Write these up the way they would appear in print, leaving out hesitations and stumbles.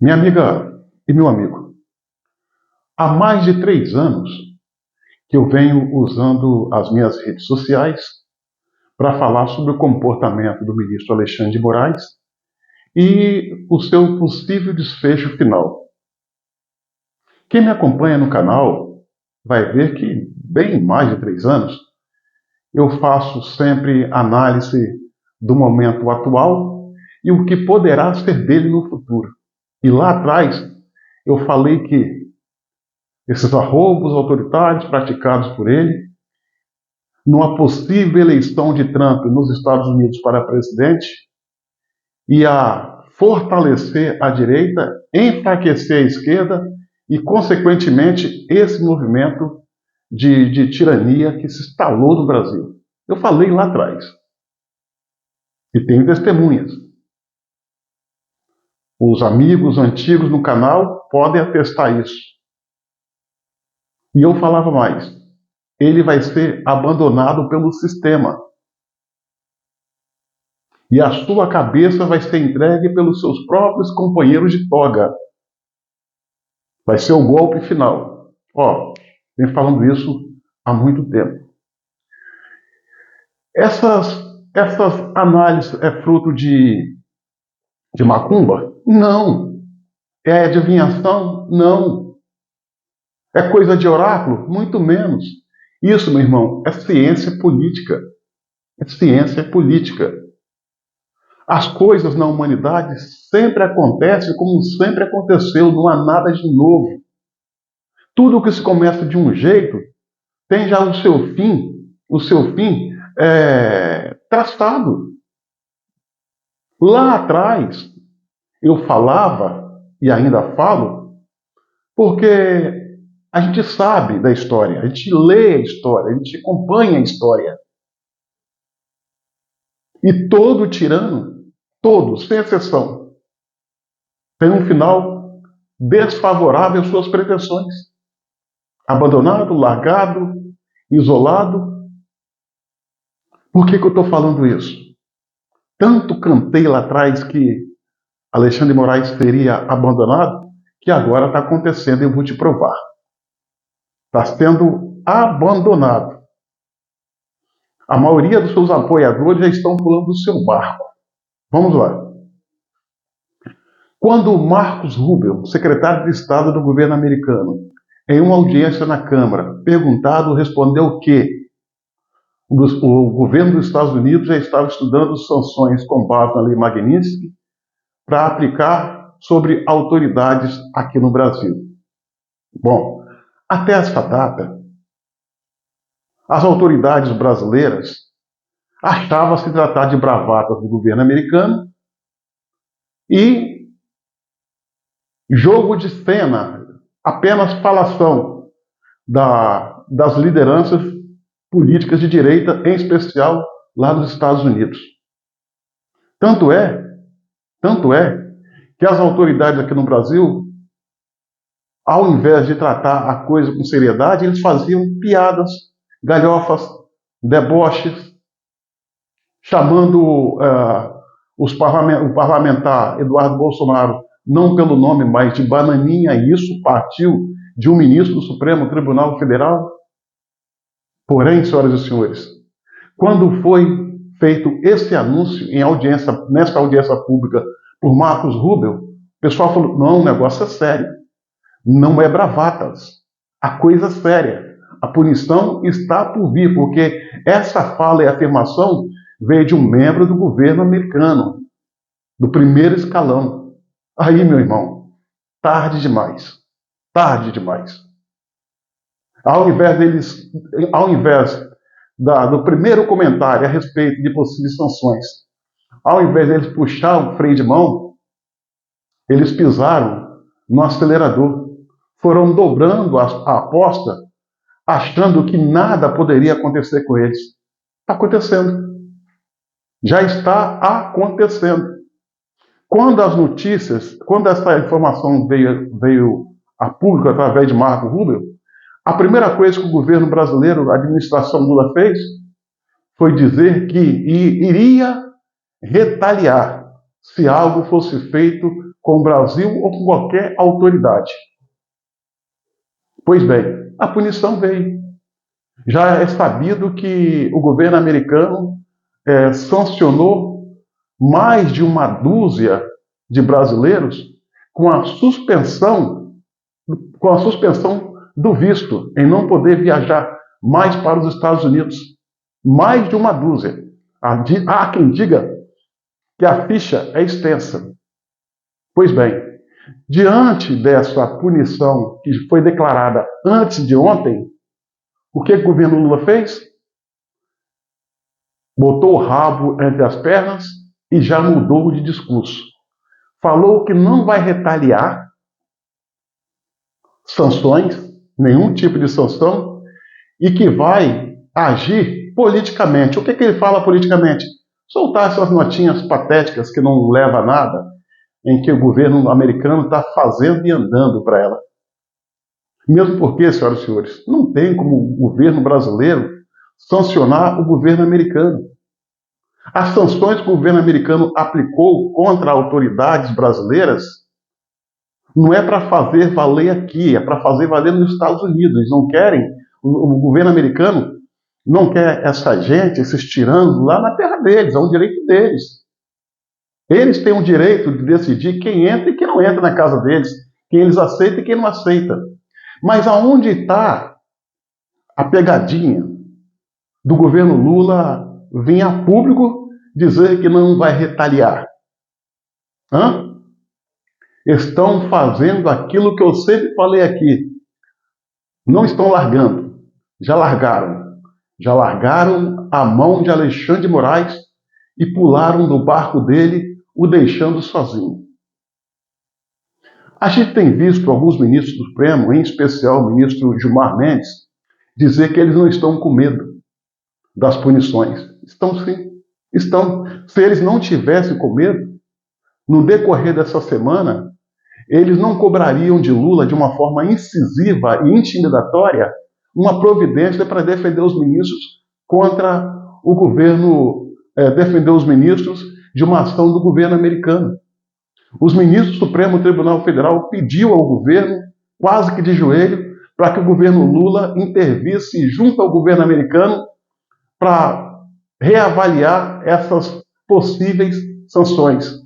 Minha amiga e meu amigo, há mais de 3 anos que eu venho usando as minhas redes sociais para falar sobre o comportamento do ministro Alexandre de Moraes e o seu possível desfecho final. Quem me acompanha no canal vai ver que, bem mais de 3 anos, eu faço sempre análise do momento atual e o que poderá ser dele no futuro. E lá atrás eu falei que esses arroubos autoritários praticados por ele, numa possível eleição de Trump nos Estados Unidos para presidente, ia fortalecer a direita, enfraquecer a esquerda e, consequentemente, esse movimento de tirania que se instalou no Brasil. Eu falei lá atrás. E tenho testemunhas. Os amigos antigos no canal podem atestar isso. E eu falava mais. Ele vai ser abandonado pelo sistema. E a sua cabeça vai ser entregue pelos seus próprios companheiros de toga. Vai ser o golpe final. Vem falando isso há muito tempo. Essas análises é fruto de macumba? Não. É adivinhação? Não. É coisa de oráculo? Muito menos. Isso, meu irmão, é ciência política. É ciência política. As coisas na humanidade sempre acontecem como sempre aconteceu, não há nada de novo. Tudo que se começa de um jeito tem já o seu fim traçado. Lá atrás eu falava, e ainda falo, porque a gente sabe da história, a gente lê a história, a gente acompanha a história. E todo tirano, todos, sem exceção, tem um final desfavorável às suas pretensões. Abandonado, largado, isolado. Por que eu estou falando isso? Tanto cantei lá atrás que Alexandre de Moraes seria abandonado, que agora está acontecendo e eu vou te provar. Está sendo abandonado. A maioria dos seus apoiadores já estão pulando do seu barco. Vamos lá. Quando Marcos Rubio, secretário de Estado do governo americano, em uma audiência na Câmara, perguntado, respondeu que o governo dos Estados Unidos já estava estudando sanções com base na lei Magnitsky para aplicar sobre autoridades aqui no Brasil. Bom, até essa data, as autoridades brasileiras achavam se tratar de bravatas do governo americano e jogo de cena, apenas falação das lideranças políticas de direita, em especial lá nos Estados Unidos. Tanto é que as autoridades aqui no Brasil, ao invés de tratar a coisa com seriedade, eles faziam piadas, galhofas, deboches, chamando o parlamentar Eduardo Bolsonaro, não pelo nome, mas de bananinha, e isso partiu de um ministro do Supremo Tribunal Federal. Porém, senhoras e senhores, quando foi feito esse anúncio nesta audiência pública por Marcos Rubio, o pessoal falou, não, o negócio é sério. Não é bravatas. A coisa é séria. A punição está por vir, porque essa fala e afirmação veio de um membro do governo americano, do primeiro escalão. Aí, meu irmão, tarde demais. Tarde demais. Ao invés do primeiro comentário a respeito de possíveis sanções, ao invés deles puxar o freio de mão, eles pisaram no acelerador. Foram dobrando a aposta, achando que nada poderia acontecer com eles. Está acontecendo. Já está acontecendo. Quando essa informação veio a público através de Marco Rubio, a primeira coisa que o governo brasileiro, a administração Lula fez, foi dizer que iria retaliar. se algo fosse feito com o Brasil ou com qualquer autoridade. Pois bem, a punição veio. Já é sabido que o governo americano sancionou mais de uma dúzia de brasileiros com a suspensão do visto, em não poder viajar mais para os Estados Unidos. Mais de uma dúzia. Há quem diga que a ficha é extensa. Pois bem, diante dessa punição que foi declarada antes de ontem, o que o governo Lula fez? Botou o rabo entre as pernas e já mudou de discurso. Falou que não vai retaliar sanções, nenhum tipo de sanção, e que vai agir politicamente. O que ele fala politicamente? Soltar essas notinhas patéticas que não levam a nada, em que o governo americano está fazendo e andando para ela. Mesmo porque, senhoras e senhores, não tem como o governo brasileiro sancionar o governo americano. As sanções que o governo americano aplicou contra autoridades brasileiras não é para fazer valer aqui, é para fazer valer nos Estados Unidos. Eles não querem, o governo americano não quer essa gente, esses tiranos lá na terra deles, é um direito deles. Eles têm o direito de decidir quem entra e quem não entra na casa deles, quem eles aceitam e quem não aceita. Mas aonde está a pegadinha do governo Lula vir a público dizer que não vai retaliar? Estão fazendo aquilo que eu sempre falei aqui. Não estão largando. Já largaram. Já largaram a mão de Alexandre de Moraes e pularam do barco dele, o deixando sozinho. A gente tem visto alguns ministros do Supremo, em especial o ministro Gilmar Mendes, dizer que eles não estão com medo das punições. Estão sim. Estão. Se eles não tivessem com medo, no decorrer dessa semana, eles não cobrariam de Lula de uma forma incisiva e intimidatória uma providência para defender os ministros contra o governo, defender os ministros de uma ação do governo americano. Os ministros do Supremo Tribunal Federal pediu ao governo, quase que de joelho, para que o governo Lula intervisse junto ao governo americano para reavaliar essas possíveis sanções.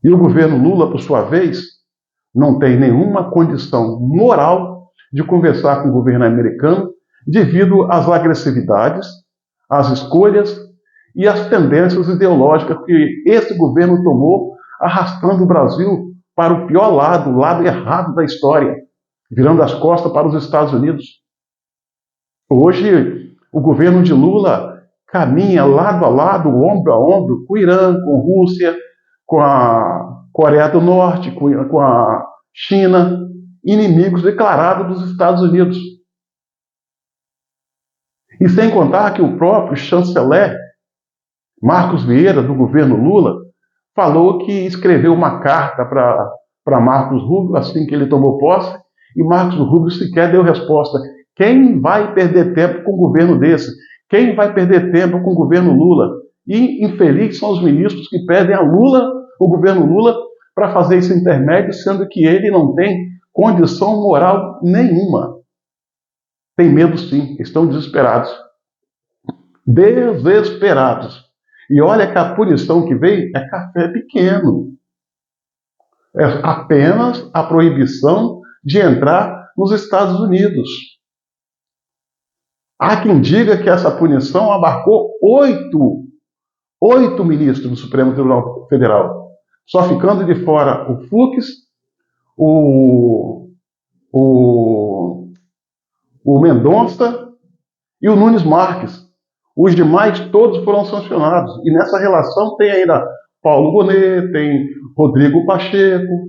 E o governo Lula, por sua vez, não tem nenhuma condição moral de conversar com o governo americano devido às agressividades, às escolhas e às tendências ideológicas que esse governo tomou, arrastando o Brasil para o pior lado, o lado errado da história, virando as costas para os Estados Unidos. Hoje, o governo de Lula caminha lado a lado, ombro a ombro, com o Irã, com a Rússia, com a Coreia do Norte, com a China, inimigos declarados dos Estados Unidos. E sem contar que o próprio chanceler Marcos Vieira, do governo Lula, falou que escreveu uma carta para Marcos Rubio assim que ele tomou posse, e Marcos Rubio sequer deu resposta. Quem vai perder tempo com um governo desse? Quem vai perder tempo com o governo Lula? E infeliz são os ministros que pedem a Lula, o governo Lula, para fazer esse intermédio, sendo que ele não tem condição moral nenhuma. Tem medo sim, estão desesperados. Desesperados. E olha que a punição que veio é café pequeno. É apenas a proibição de entrar nos Estados Unidos. Há quem diga que essa punição abarcou 8 ministros do Supremo Tribunal Federal, só ficando de fora o Fux, o Mendonça e o Nunes Marques. Os demais todos foram sancionados. E nessa relação tem ainda Paulo Gonet, tem Rodrigo Pacheco,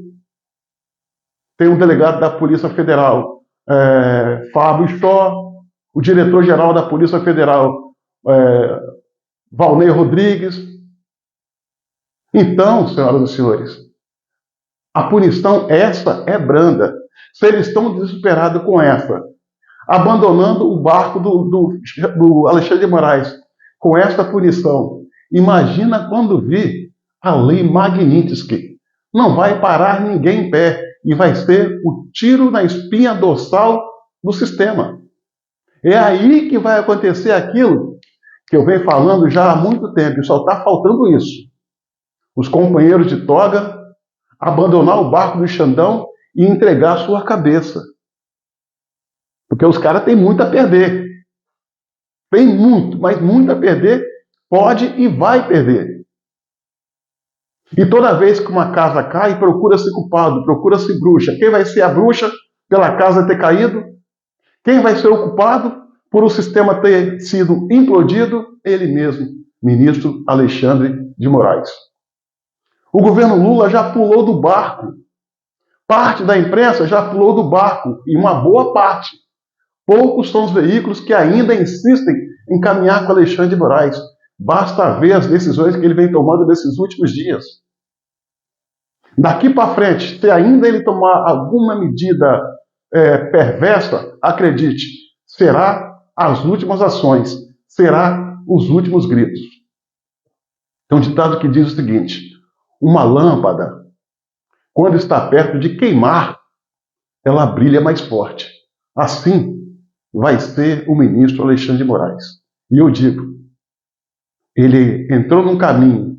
tem o delegado da Polícia Federal, Fábio Stó, o diretor-geral da Polícia Federal, Valnei Rodrigues. Então, senhoras e senhores, a punição essa é branda. Se eles estão desesperados com essa, abandonando o barco do Alexandre de Moraes com esta punição Imagina quando vir a lei Magnitsky. Não vai parar ninguém em pé e vai ser o tiro na espinha dorsal do sistema. É aí que vai acontecer aquilo que eu venho falando já há muito tempo, e só está faltando isso. Os companheiros de toga abandonar o barco do Xandão e entregar a sua cabeça. Porque os caras têm muito a perder. Tem muito, mas muito a perder. Pode e vai perder. E toda vez que uma casa cai, procura-se culpado, procura-se bruxa. Quem vai ser a bruxa pela casa ter caído? Quem vai ser o culpado por o sistema ter sido implodido? Ele mesmo, ministro Alexandre de Moraes. O governo Lula já pulou do barco. Parte da imprensa já pulou do barco, e uma boa parte. Poucos são os veículos que ainda insistem em caminhar com Alexandre de Moraes. Basta ver as decisões que ele vem tomando nesses últimos dias. Daqui para frente, se ainda ele tomar alguma medida perversa, acredite, será as últimas ações, será os últimos gritos. Tem um ditado que diz o seguinte: uma lâmpada, quando está perto de queimar, ela brilha mais forte. Assim vai ser o ministro Alexandre de Moraes. E eu digo, ele entrou num caminho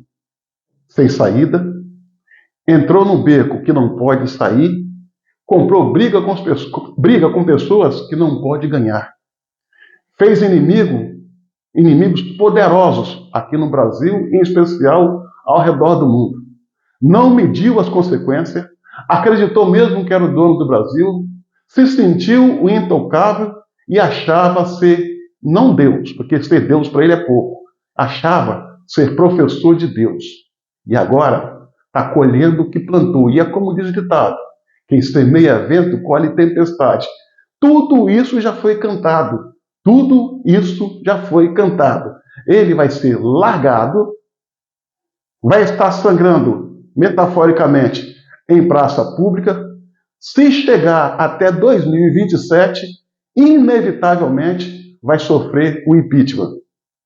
sem saída, entrou num beco que não pode sair, comprou briga com pessoas que não pode ganhar. Fez inimigos poderosos aqui no Brasil, em especial ao redor do mundo. Não mediu as consequências, acreditou mesmo que era o dono do Brasil, se sentiu o intocável e achava ser, não Deus, porque ser Deus para ele é pouco, achava ser professor de Deus. E agora está colhendo o que plantou. E é como diz o ditado: quem semeia vento, colhe tempestade. Tudo isso já foi cantado. Tudo isso já foi cantado. Ele vai ser largado, vai estar sangrando, metaforicamente, em praça pública. Se chegar até 2027, inevitavelmente vai sofrer o impeachment.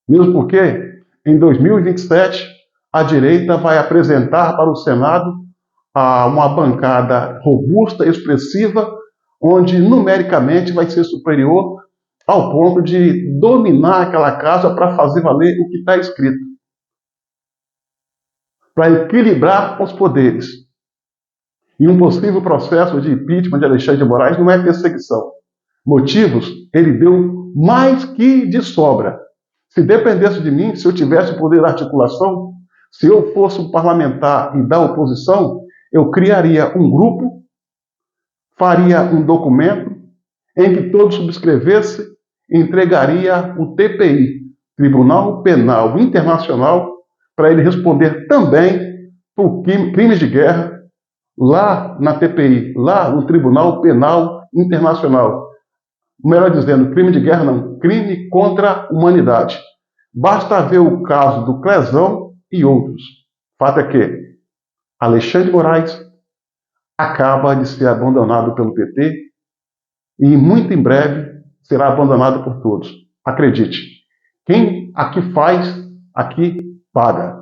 Mesmo porque, em 2027, a direita vai apresentar para o Senado uma bancada robusta, expressiva, onde numericamente vai ser superior ao ponto de dominar aquela casa para fazer valer o que está escrito, para equilibrar os poderes. E um possível processo de impeachment de Alexandre de Moraes não é perseguição. Motivos ele deu mais que de sobra. Se dependesse de mim, se eu tivesse o poder de articulação, se eu fosse um parlamentar e da oposição, eu criaria um grupo, faria um documento em que todos subscrevessem, entregaria o TPI, Tribunal Penal Internacional, para ele responder também por crimes de guerra, lá na TPI, lá no Tribunal Penal Internacional. Melhor dizendo, crime de guerra não, crime contra a humanidade. Basta ver o caso do Clesão e outros. Fato é que Alexandre de Moraes acaba de ser abandonado pelo PT e muito em breve será abandonado por todos. Acredite, quem aqui faz, aqui paga.